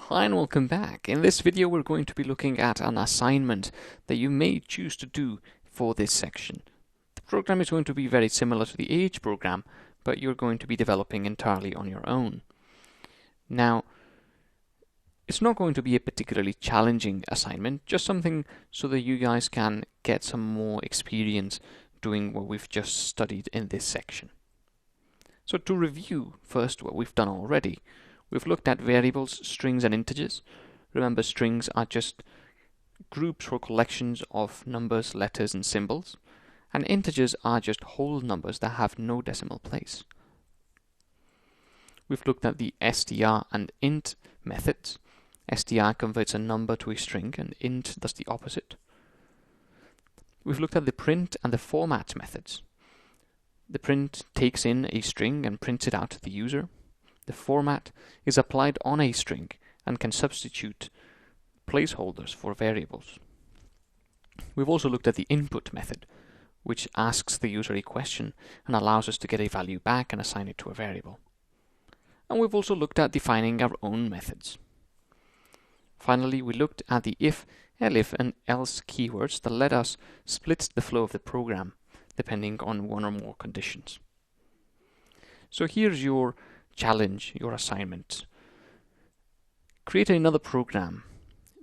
Hi and welcome back. In this video we're going to be looking at an assignment that you may choose to do for this section. The program is going to be very similar to the age program, but you're going to be developing entirely on your own. Now, it's not going to be a particularly challenging assignment, just something so that you guys can get some more experience doing what we've just studied in this section. So to review first what we've done already, we've looked at variables, strings and integers. Remember, strings are just groups or collections of numbers, letters and symbols, and integers are just whole numbers that have no decimal place. We've looked at the str and int methods. Str converts a number to a string and int does the opposite. We've looked at the print and the format methods. The print takes in a string and prints it out to the user. The format is applied on a string and can substitute placeholders for variables. We've also looked at the input method, which asks the user a question and allows us to get a value back and assign it to a variable. And we've also looked at defining our own methods. Finally, we looked at the if, elif and else keywords that let us split the flow of the program depending on one or more conditions. So here's your challenge, your assignment. Create another program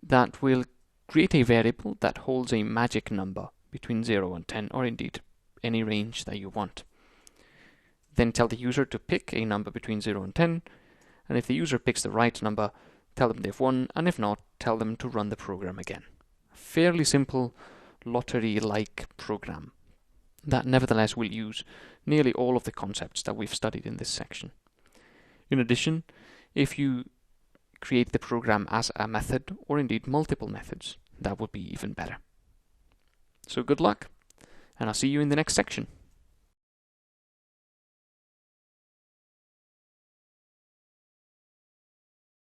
that will create a variable that holds a magic number between 0 and 10, or indeed any range that you want. Then tell the user to pick a number between 0 and 10, and if the user picks the right number, tell them they've won, and if not, tell them to run the program again. A fairly simple lottery-like program that nevertheless will use nearly all of the concepts that we've studied in this section. In addition, if you create the program as a method, or indeed multiple methods, that would be even better. So good luck, and I'll see you in the next section.